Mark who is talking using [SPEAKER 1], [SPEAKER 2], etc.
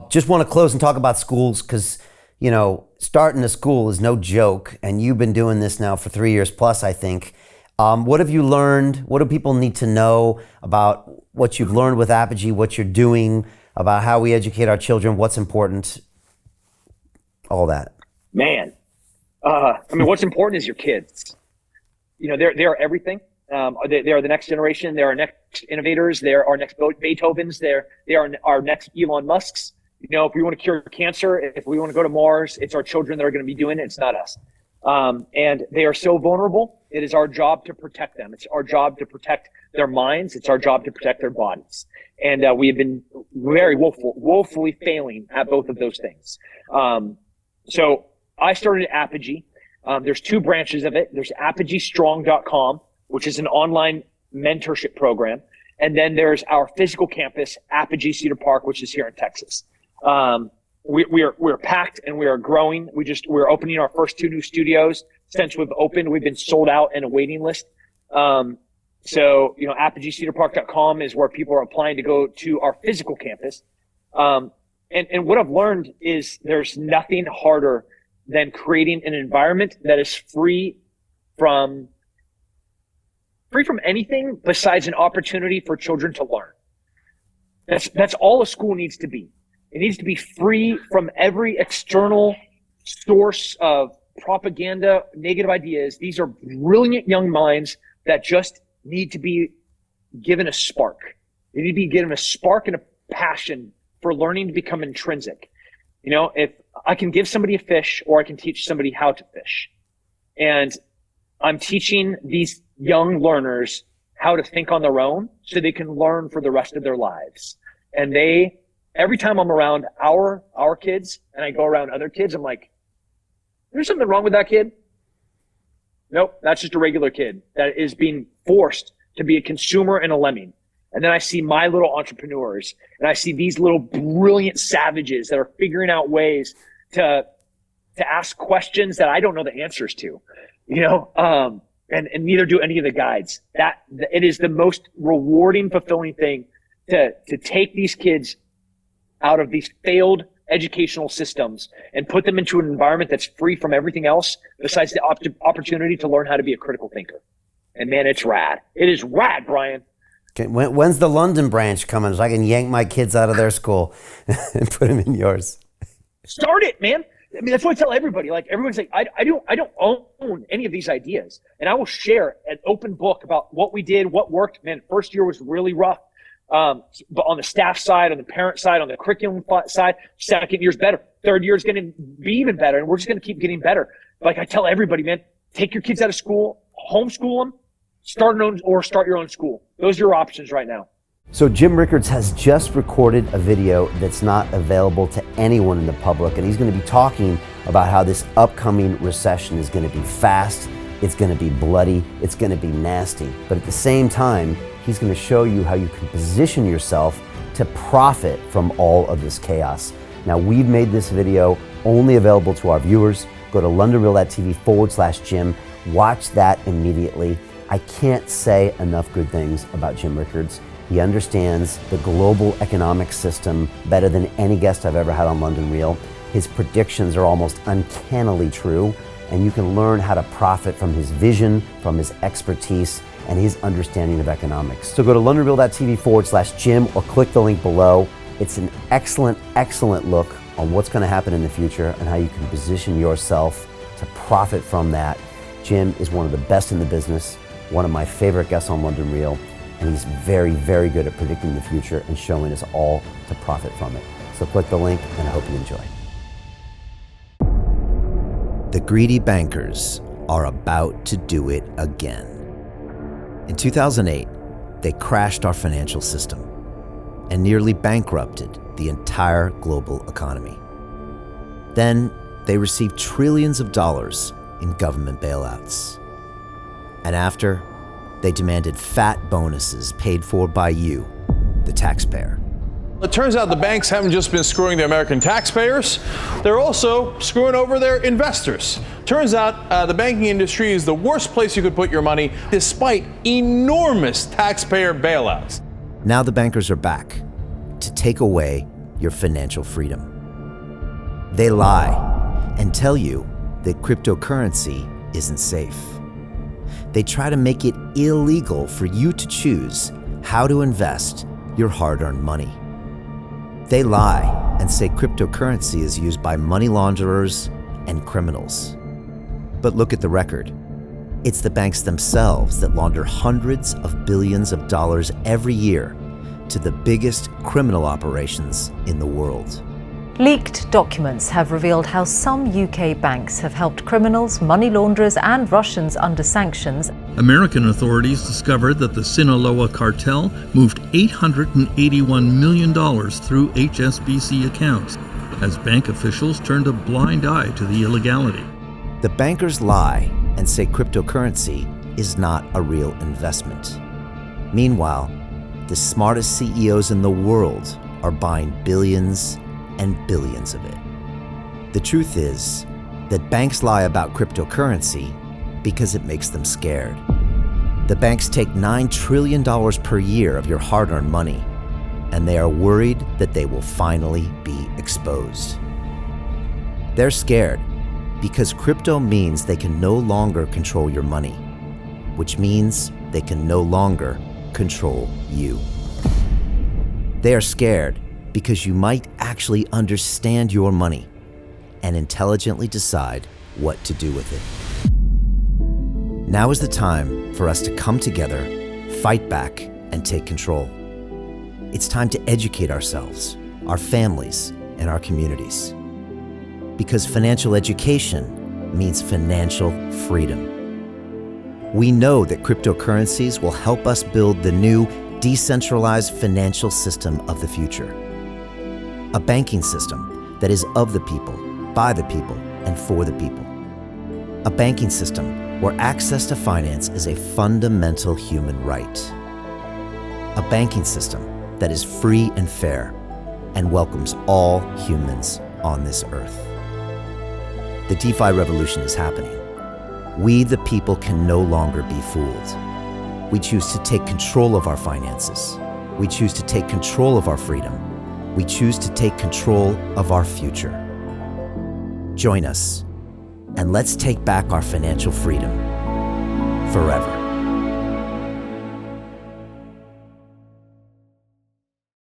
[SPEAKER 1] Just want to close and talk about schools because, starting a school is no joke. And you've been doing this now for 3 years plus, I think. What have you learned? What do people need to know about what you've learned with Apogee, what you're doing, about how we educate our children, what's important, all that?
[SPEAKER 2] Man, what's important is your kids. They are everything. They are the next generation. They are our next innovators. They're our next Beethovens. They are our next Elon Musks. If we want to cure cancer, if we want to go to Mars, it's our children that are going to be doing it. It's not us. And they are so vulnerable. It is our job to protect them. It's our job to protect their minds. It's our job to protect their bodies. And we have been very woefully failing at both of those things. So I started Apogee. There's two branches of it. There's apogeestrong.com, which is an online mentorship program. And then there's our physical campus, Apogee Cedar Park, which is here in Texas. We're packed and we are growing. We're opening our first 2 new studios. Since we've opened, we've been sold out in a waiting list. apogeecedarpark.com is where people are applying to go to our physical campus. And what I've learned is there's nothing harder than creating an environment that is free from anything besides an opportunity for children to learn. That's all a school needs to be. It needs to be free from every external source of propaganda, negative ideas. These are brilliant young minds that just need to be given a spark. They need to be given a spark and a passion for learning to become intrinsic. If I can give somebody a fish or I can teach somebody how to fish. And I'm teaching these young learners how to think on their own so they can learn for the rest of their lives. And every time I'm around our kids and I go around other kids, I'm like, there's something wrong with that kid? Nope, that's just a regular kid that is being forced to be a consumer and a lemming. And then I see my little entrepreneurs and I see these little brilliant savages that are figuring out ways to ask questions that I don't know the answers to, and neither do any of the guides. It is the most rewarding, fulfilling thing to take these kids out of these failed educational systems and put them into an environment that's free from everything else besides the opportunity to learn how to be a critical thinker. And man, it's rad. It is rad, Brian.
[SPEAKER 1] Okay, when's the London branch coming so I can yank my kids out of their school and put them in yours?
[SPEAKER 2] Start it, man. That's what I tell everybody. Like, everyone's like, I don't own any of these ideas. And I will share an open book about what we did, what worked. Man, first year was really rough. But on the staff side, on the parent side, on the curriculum side, second year's better. Third year is going to be even better. And we're just going to keep getting better. Like I tell everybody, man, take your kids out of school, homeschool them, start your own school. Those are your options right now.
[SPEAKER 1] So Jim Rickards has just recorded a video that's not available to anyone in the public, and he's going to be talking about how this upcoming recession is going to be fast, it's going to be bloody, it's going to be nasty. But at the same time, he's going to show you how you can position yourself to profit from all of this chaos. Now, we've made this video only available to our viewers. Go to londonreal.tv/Jim. Watch that immediately. I can't say enough good things about Jim Rickards. He understands the global economic system better than any guest I've ever had on London Real. His predictions are almost uncannily true, and you can learn how to profit from his vision, from his expertise, and his understanding of economics. So go to londonreal.tv/Jim or click the link below. It's an excellent, excellent look on what's going to happen in the future and how you can position yourself to profit from that. Jim is one of the best in the business, one of my favorite guests on London Real, and he's very, very good at predicting the future and showing us all to profit from it. So click the link, and I hope you enjoy. The greedy bankers are about to do it again. In 2008, they crashed our financial system and nearly bankrupted the entire global economy. Then they received trillions of dollars in government bailouts. And after, they demanded fat bonuses paid for by you, the taxpayer.
[SPEAKER 3] It turns out the banks haven't just been screwing the American taxpayers, they're also screwing over their investors. Turns out the banking industry is the worst place you could put your money, despite enormous taxpayer bailouts.
[SPEAKER 1] Now the bankers are back to take away your financial freedom. They lie and tell you that cryptocurrency isn't safe. They try to make it illegal for you to choose how to invest your hard-earned money. They lie and say cryptocurrency is used by money launderers and criminals. But look at the record. It's the banks themselves that launder hundreds of billions of dollars every year to the biggest criminal operations in the world.
[SPEAKER 4] Leaked documents have revealed how some UK banks have helped criminals, money launderers and Russians under sanctions.
[SPEAKER 5] American authorities discovered that the Sinaloa cartel moved $881 million through HSBC accounts as bank officials turned a blind eye to the illegality.
[SPEAKER 1] The bankers lie and say cryptocurrency is not a real investment. Meanwhile, the smartest CEOs in the world are buying billions and billions of it. The truth is that banks lie about cryptocurrency because it makes them scared. The banks take $9 trillion per year of your hard-earned money, and they are worried that they will finally be exposed. They're scared because crypto means they can no longer control your money, which means they can no longer control you. They are scared because you might actually understand your money and intelligently decide what to do with it. Now is the time for us to come together, fight back, and take control. It's time to educate ourselves, our families, and our communities. Because financial education means financial freedom. We know that cryptocurrencies will help us build the new decentralized financial system of the future. A banking system that is of the people, by the people, and for the people. A banking system where access to finance is a fundamental human right. A banking system that is free and fair and welcomes all humans on this earth. The DeFi revolution is happening. We, the people, can no longer be fooled. We choose to take control of our finances. We choose to take control of our freedom. We choose to take control of our future. Join us, and let's take back our financial freedom forever.